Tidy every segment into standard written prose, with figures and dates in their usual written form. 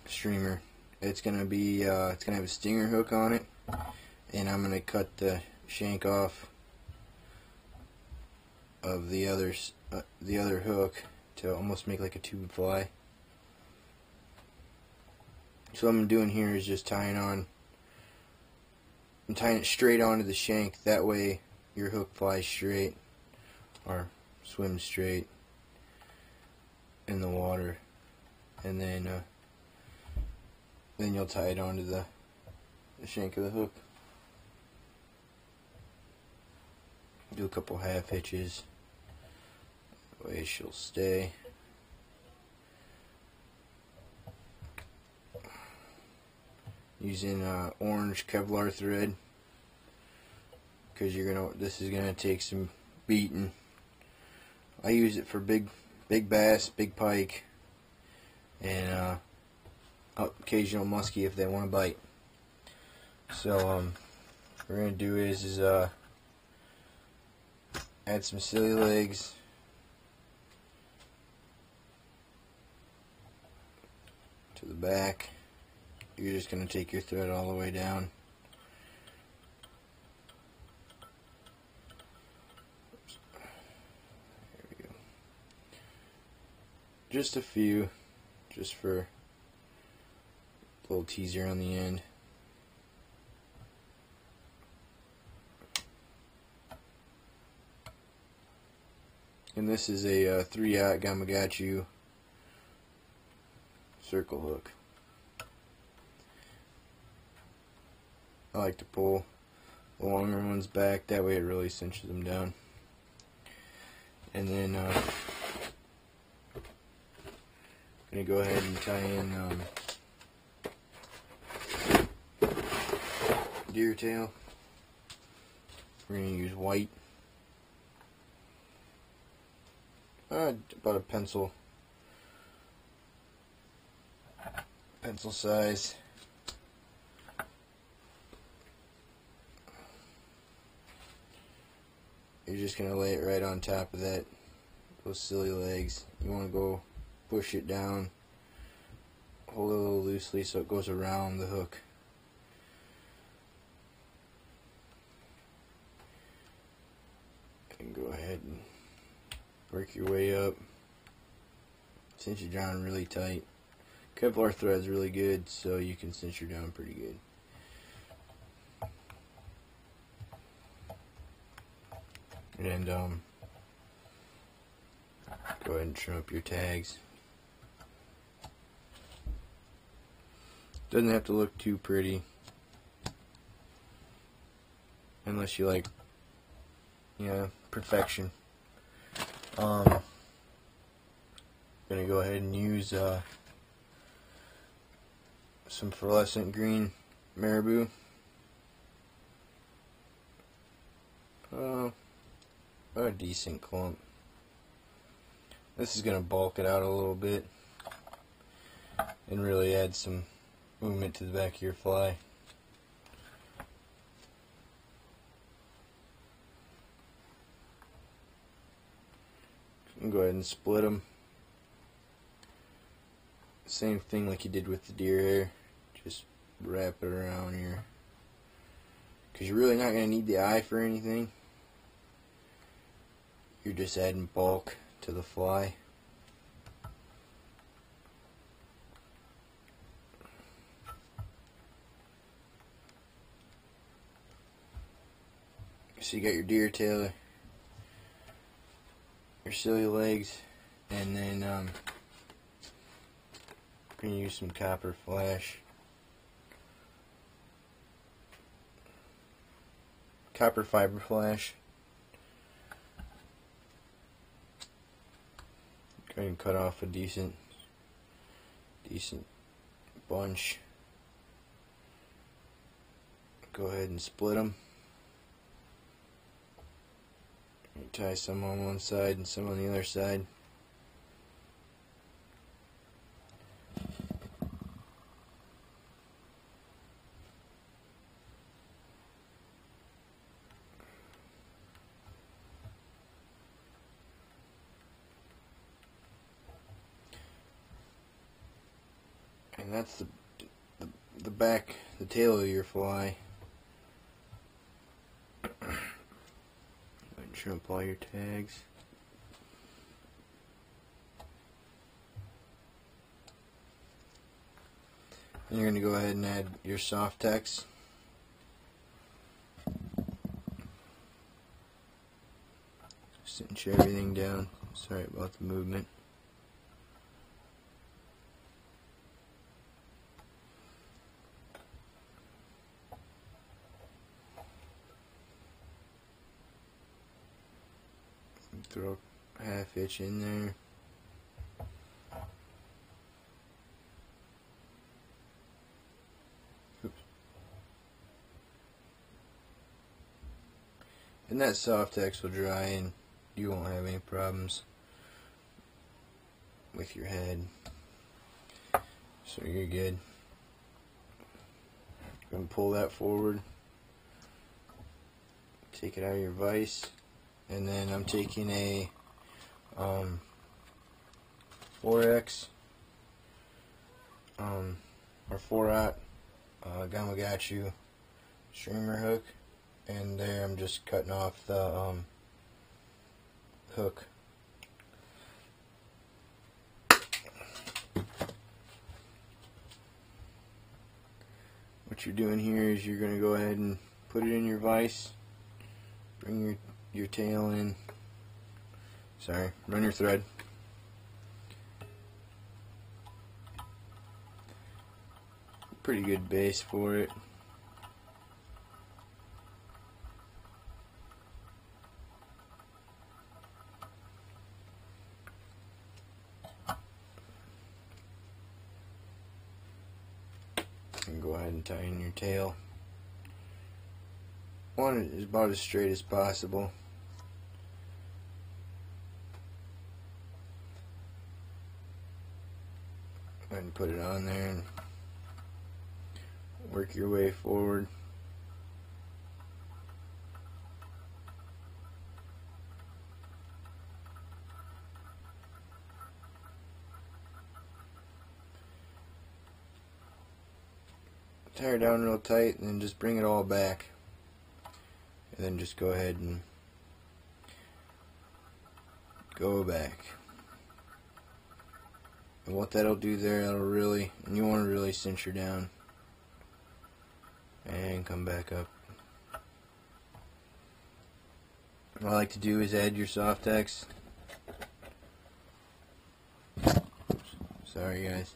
streamer. It's gonna be it's gonna have a stinger hook on it, and I'm gonna cut the shank off of the other hook to almost make like a tube fly. So what I'm doing here is just tying it straight onto the shank. That way your hook flies straight or swims straight in the water, and then you'll tie it onto the shank of the hook. Do a couple half hitches. That way she'll stay. Using orange Kevlar thread, because this is gonna take some beating. I use it for big bass, big pike, and occasional muskie if they want to bite. So what we're gonna do is add some silly legs to the back. You're just going to take your thread all the way down. There we go. Just a few, just for a little teaser on the end. And this is a 3/0 Gamakatsu circle hook. I like to pull the longer ones back, that way it really cinches them down. And then I'm going to go ahead and tie in deer tail. We're going to use white. About a pencil size. You're just going to lay it right on top of those silly legs. You want to go push it down, hold it a little loosely so it goes around the hook. And go ahead and work your way up. Cinch it down really tight. Kevlar thread's really good, so you can cinch her down pretty good. And go ahead and trim up your tags. Doesn't have to look too pretty, unless you like, perfection. Gonna go ahead and use some fluorescent green marabou. A decent clump. This is going to bulk it out a little bit and really add some movement to the back of your fly. Go ahead and split them. Same thing like you did with the deer hair. Just wrap it around here, because you're really not going to need the eye for anything. You're just adding bulk to the fly. So you got your deer tail, your silly legs, and then I'm going to use some copper flash. Copper fiber flash. Go ahead and cut off a decent bunch. Go ahead and split them. Tie some on one side and some on the other side. And that's the back, the tail of your fly. Trim up all your tags. And you're going to go ahead and add your soft tex. Cinch everything down. Sorry about the movement. Throw a half inch in there. Oops. And that soft tex will dry and you won't have any problems with your head. So you're good. Go and pull that forward. Take it out of your vise. And then I'm taking a 4X or 4/0 Gamakatsu streamer hook, and there I'm just cutting off the hook. What you're doing here is you're going to go ahead and put it in your vise, bring your tail in, run your thread, pretty good base for it. And go ahead and tighten your tail. Want it about as straight as possible. Go ahead and put it on there and work your way forward. Tie her down real tight and then just bring it all back. And then just go ahead and go back. And what that'll do there, that'll really, and you want to really cinch her down. And come back up. What I like to do is add your soft tex. Sorry guys.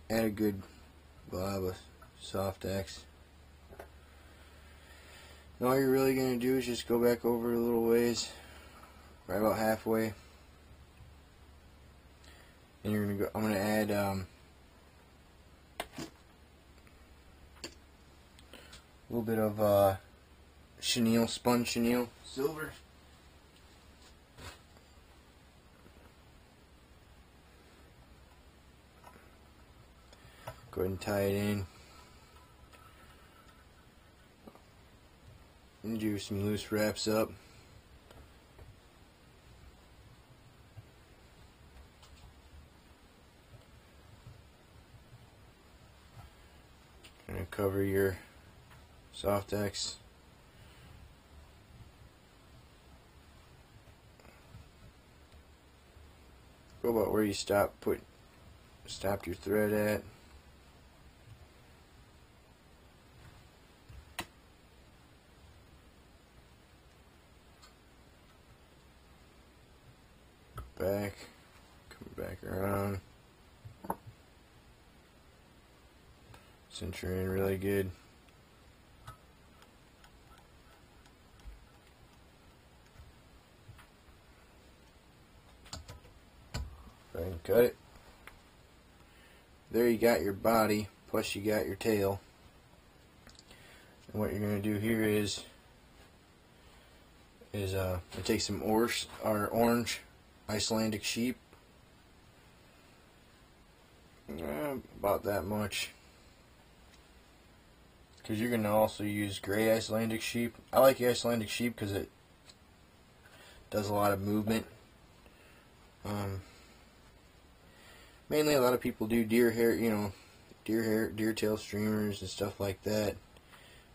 Add a good glob of soft tex. And all you're really going to do is just go back over a little ways, right about halfway. And you're going to go, I'm going to add a little bit of chenille, spun chenille silver. Go ahead and tie it in. And do some loose wraps up. Gonna cover your soft tex. Go about where you stopped your thread at. Back, come back around, cinch her in really good. Go ahead and cut it. There you got your body, plus you got your tail. And what you're going to do here is take some orange Icelandic sheep, about that much, because you're going to also use gray Icelandic sheep. I like the Icelandic sheep because it does a lot of movement Mainly a lot of people do deer hair, deer tail streamers and stuff like that.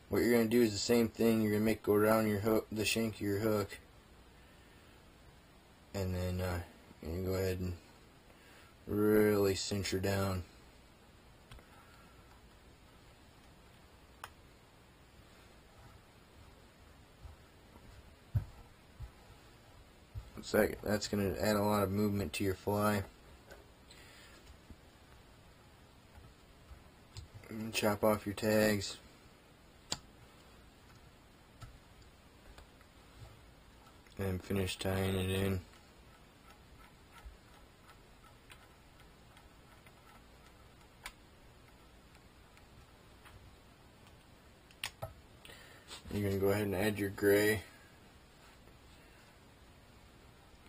What you're going to do is the same thing. You're going to make it go around your hook, the shank of your hook, and then you go ahead and really cinch her down. That's going to add a lot of movement to your fly. And chop off your tags. And finish tying it in. You're going to go ahead and add your gray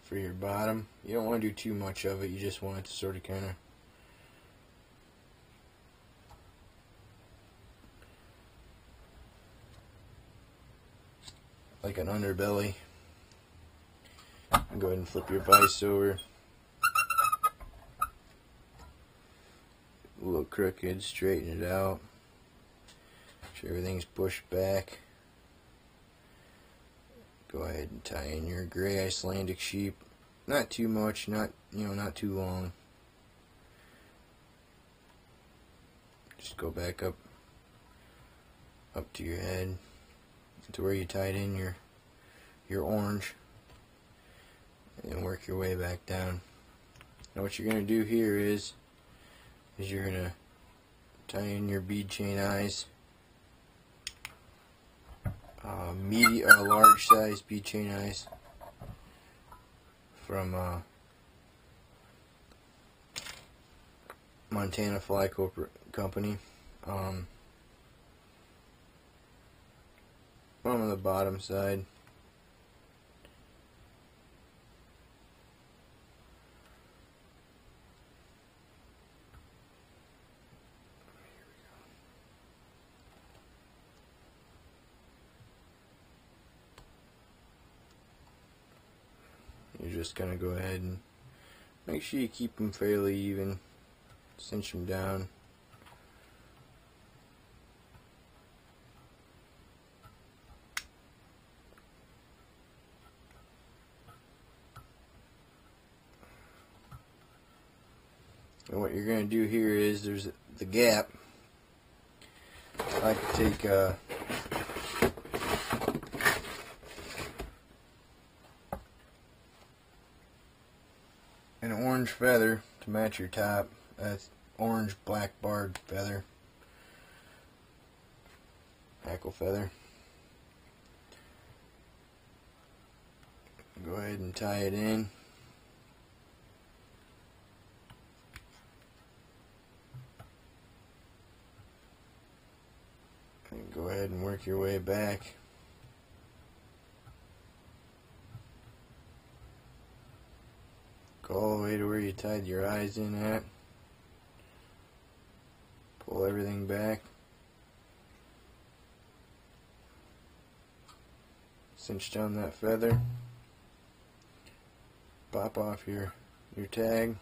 for your bottom. You don't want to do too much of it. You just want it to sort of kind of like an underbelly. Go ahead and flip your vise over. A little crooked, straighten it out. Make sure everything's pushed back. Go ahead and tie in your gray Icelandic sheep. Not too much, not too long. Just go back up to your head to where you tied in your orange, and work your way back down. Now what you're going to do here is you're going to tie in your bead chain eyes. Large size bead chain eyes from Montana Fly Company. One on the bottom side. You're just going to go ahead and make sure you keep them fairly even, cinch them down. And what you're going to do here is there's the gap. I like to take an orange feather to match your top. That's orange black barred feather, hackle feather. Go ahead and tie it in. And go ahead and work your way back. Go all the way to where you tied your eyes in at. Pull everything back. Cinch down that feather. Pop off your tag.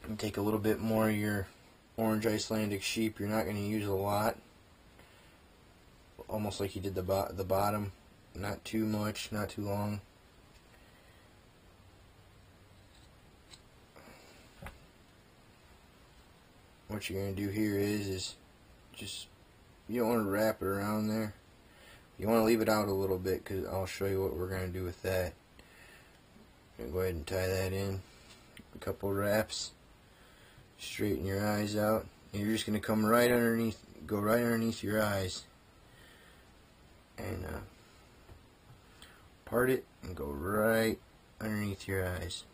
And take a little bit more of your orange Icelandic sheep. You're not going to use a lot. Almost like you did the bottom. Not too much, not too long. What you're going to do here is just, you don't want to wrap it around there. You want to leave it out a little bit, because I'll show you what we're going to do with that. Go ahead and tie that in. A couple wraps. Straighten your eyes out. And you're just going to come right underneath, go right underneath your eyes. And part it and go right underneath your eyes.